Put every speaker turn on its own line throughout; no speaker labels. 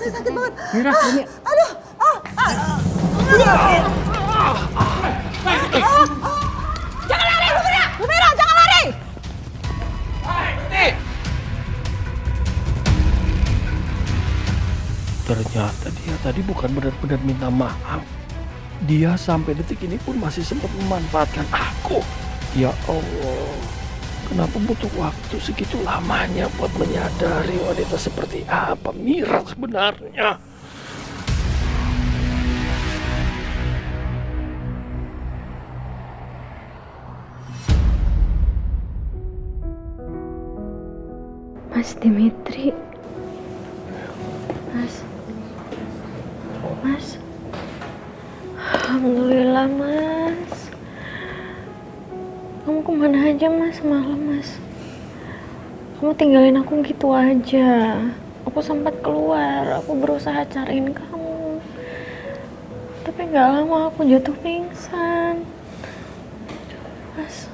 saya sakit banget.
Mira, ini.
Aduh. Jangan lari, Bu Mira! Bu Mira, jangan lari!
Ternyata dia tadi bukan benar-benar minta maaf. Dia sampai detik ini pun masih sempat memanfaatkan aku. Ya Allah, kenapa butuh waktu segitu lamanya buat menyadari wanita seperti apa Mira sebenarnya?
Mas Dimitri. Mas. Alhamdulillah, Mas. Kamu kemana aja, Mas, semalam, Mas? Kamu tinggalin aku gitu aja. Aku sempat keluar, aku berusaha cariin kamu. Tapi gak lama aku jatuh pingsan. Mas,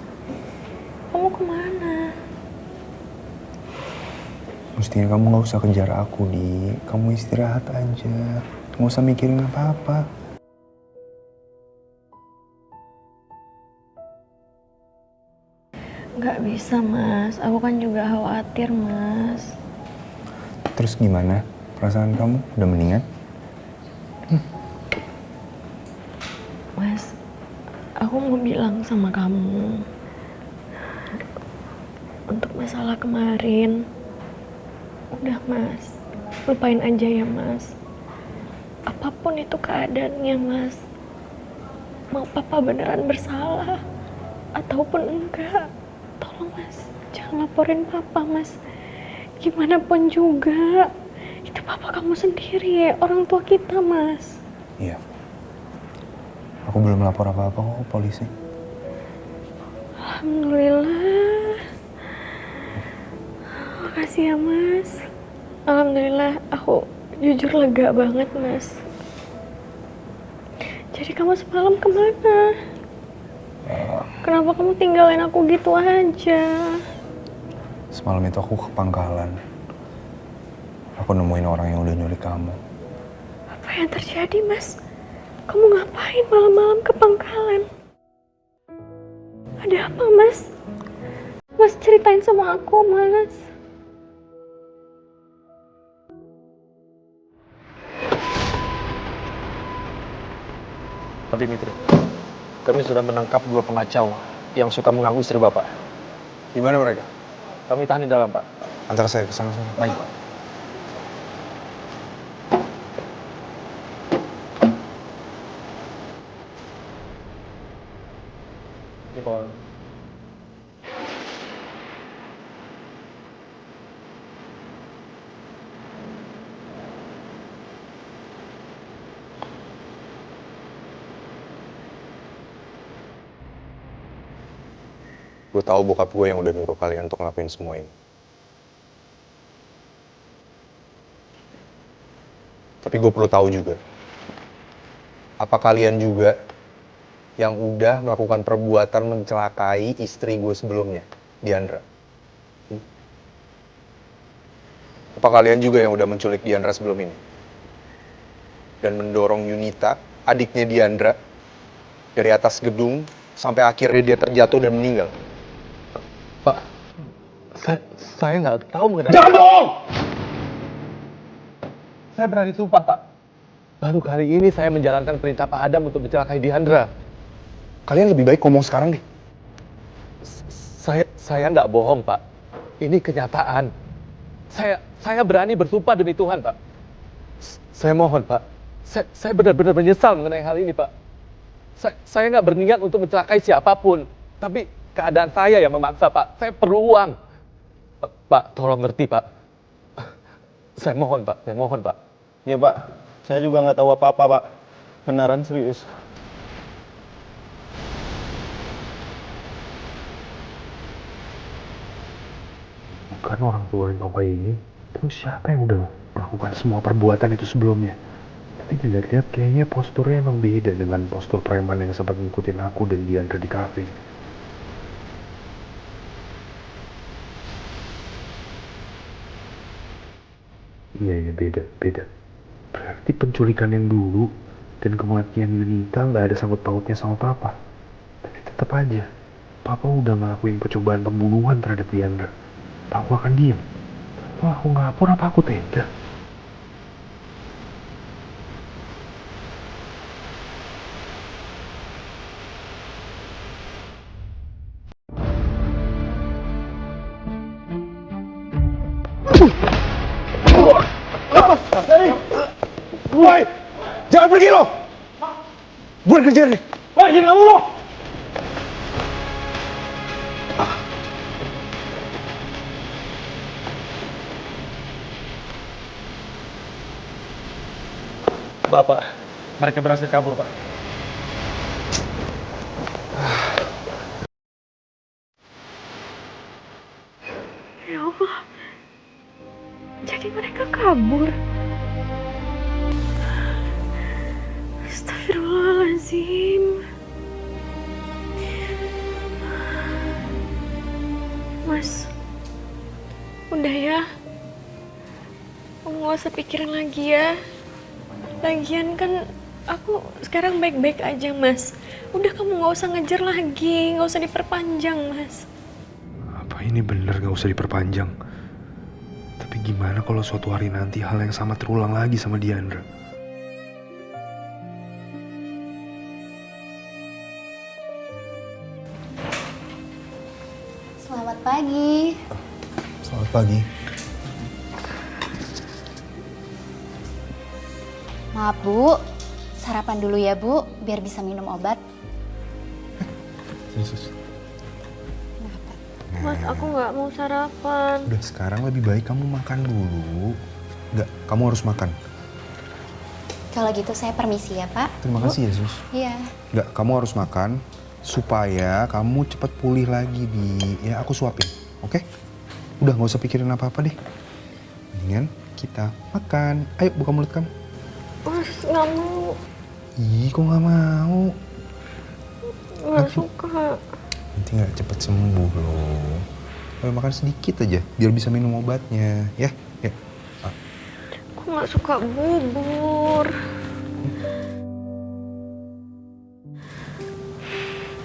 kamu kemana?
Mestinya kamu gak usah kejar aku, Di. Kamu istirahat aja. Gak usah mikirin apa-apa.
Gak bisa, Mas. Aku kan juga khawatir, Mas.
Terus gimana? Perasaan kamu udah mendingan?
Mas, aku mau bilang sama kamu. Untuk masalah kemarin, udah, Mas. Lupain aja ya, Mas. Apapun itu keadaannya, Mas. Mau papa beneran bersalah ataupun enggak, tolong, Mas, jangan laporin papa, Mas. Gimana pun juga, itu papa kamu sendiri, orang tua kita, Mas.
Iya. Aku belum lapor apa-apa kok ke polisi.
Alhamdulillah. Makasih ya, Mas. Alhamdulillah, aku jujur lega banget, Mas. Jadi kamu semalam kemana? Kenapa kamu tinggalin aku gitu aja?
Semalam itu aku ke pangkalan. Aku nemuin orang yang udah nyulik kamu.
Apa yang terjadi, Mas? Kamu ngapain malam-malam ke pangkalan? Ada apa, Mas? Mas ceritain sama aku, Mas.
Pak Dimitri, kami sudah menangkap 2 pengacau yang suka mengganggu istri Bapak.
Di mana mereka?
Kami tahan di dalam, Pak.
Antar saya ke sana.
Baik, Pak. Ini, Pak.
Gue tahu bokap gue yang udah nyuruh kalian untuk ngelakuin semua ini. Tapi gue perlu tahu juga, apa kalian juga yang udah melakukan perbuatan mencelakai istri gue sebelumnya, Diandra? Apa kalian juga yang udah menculik Diandra sebelum ini? Dan mendorong Yunita, adiknya Diandra, dari atas gedung sampai akhirnya dia terjatuh dan meninggal?
Pak, saya nggak tahu mengenai...
Jangan bohong!
Saya berani sumpah, Pak. Baru kali ini saya menjalankan perintah Pak Adam untuk mencelakai Diandra.
Kalian lebih baik ngomong sekarang deh.
Saya nggak bohong, Pak. Ini kenyataan. Saya berani bersumpah demi Tuhan, Pak. Saya mohon, Pak. Saya benar-benar menyesal mengenai hal ini, Pak. Saya nggak berniat untuk mencelakai siapapun. Tapi keadaan saya yang memaksa, Pak. Saya perlu uang. Pak, tolong ngerti, Pak. Saya mohon, Pak. Saya mohon, Pak.
Iya, Pak. Saya juga nggak tahu apa-apa, Pak. Beneran serius.
Bukan orang tua bapak ini. Terus siapa yang udah melakukan semua perbuatan itu sebelumnya? Tapi dilihat-lihat kayaknya posturnya emang beda dengan postur preman yang sempat ngikutin aku dan Diandra di kafe. Iya, beda. Berarti penculikan yang dulu dan kematian Yunita nggak ada sangkut pautnya sama papa. Tapi tetap aja, papa udah ngelakuin percobaan pembunuhan terhadap Diandra. Apa aku akan diam? Wah, aku ngapur apa aku tega?
Woi, jangan pergi lo. Gue kejar nih. Woi, jangan kamu lo.
Bapak, mereka berhasil kabur, Pak.
Ya Allah, jadi mereka kabur. Astagfirullahaladzim. Mas, udah ya. Kamu gak usah pikirin lagi ya. Lagian kan aku sekarang baik-baik aja, Mas. Udah kamu gak usah ngejar lagi, gak usah diperpanjang, Mas.
Apa ini bener gak usah diperpanjang? Tapi gimana kalau suatu hari nanti hal yang sama terulang lagi sama Diandra?
Selamat pagi.
Selamat pagi.
Maaf Bu, sarapan dulu ya Bu, biar bisa minum obat.
Yesus.
Mas, aku nggak mau sarapan.
Udah, sekarang lebih baik kamu makan dulu. Enggak, kamu harus makan.
Kalau gitu saya permisi ya Pak.
Terima kasih Yesus.
Iya.
Enggak, kamu harus makan supaya kamu cepat pulih lagi ya aku suapin, oke? Udah nggak usah pikirin apa-apa deh. Mendingan kita makan. Ayo buka mulut kamu.
Mas, nggak mau.
Ih, kok nggak mau?
Nggak suka.
Nanti nggak cepet sembuh loh. Ayo makan sedikit aja, biar bisa minum obatnya, ya? Ya.
Aku nggak suka bubur.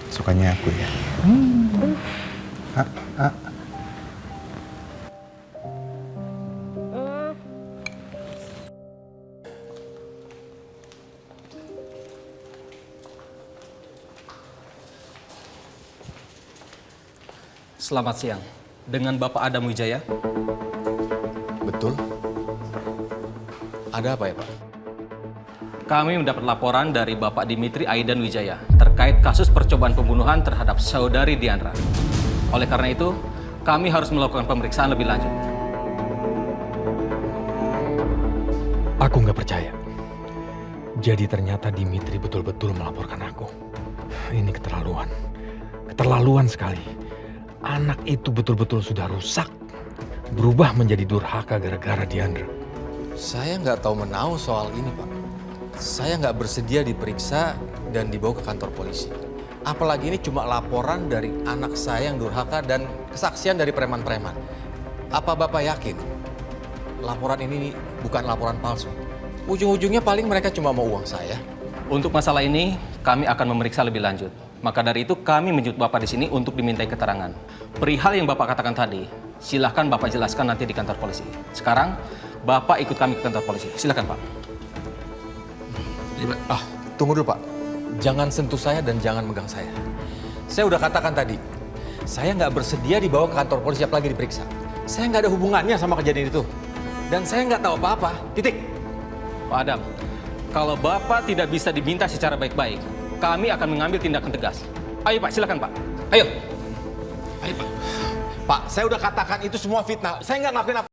Sukanya aku ya. Ah.
Selamat siang. Dengan Bapak Adam Wijaya.
Betul. Ada apa ya, Pak?
Kami mendapat laporan dari Bapak Dimitri Aidan Wijaya terkait kasus percobaan pembunuhan terhadap saudari Diandra. Oleh karena itu, kami harus melakukan pemeriksaan lebih lanjut.
Aku nggak percaya. Jadi ternyata Dimitri betul-betul melaporkan aku. Ini keterlaluan. Keterlaluan sekali. Anak itu betul-betul sudah rusak. Berubah menjadi durhaka gara-gara Diandra.
Saya nggak tahu menahu soal ini, Pak. Saya nggak bersedia diperiksa dan dibawa ke kantor polisi. Apalagi ini cuma laporan dari anak saya yang durhaka dan kesaksian dari preman-preman. Apa Bapak yakin laporan ini bukan laporan palsu? Ujung-ujungnya paling mereka cuma mau uang saya.
Untuk masalah ini, kami akan memeriksa lebih lanjut. Maka dari itu kami menjemput Bapak di sini untuk dimintai keterangan. Perihal yang Bapak katakan tadi, silahkan Bapak jelaskan nanti di kantor polisi. Sekarang, Bapak ikut kami ke kantor polisi. Silahkan, Pak.
Tunggu dulu, Pak. Jangan sentuh saya dan jangan megang saya. Saya udah katakan tadi, saya nggak bersedia dibawa ke kantor polisi apalagi diperiksa. Saya nggak ada hubungannya sama kejadian itu. Dan saya nggak tahu apa-apa. Titik.
Pak Adam, kalau Bapak tidak bisa diminta secara baik-baik, kami akan mengambil tindakan tegas. Ayo Pak, silakan Pak. Ayo.
Ayo, Pak. Pak, saya udah katakan itu semua fitnah. Saya nggak ngelakuin apa.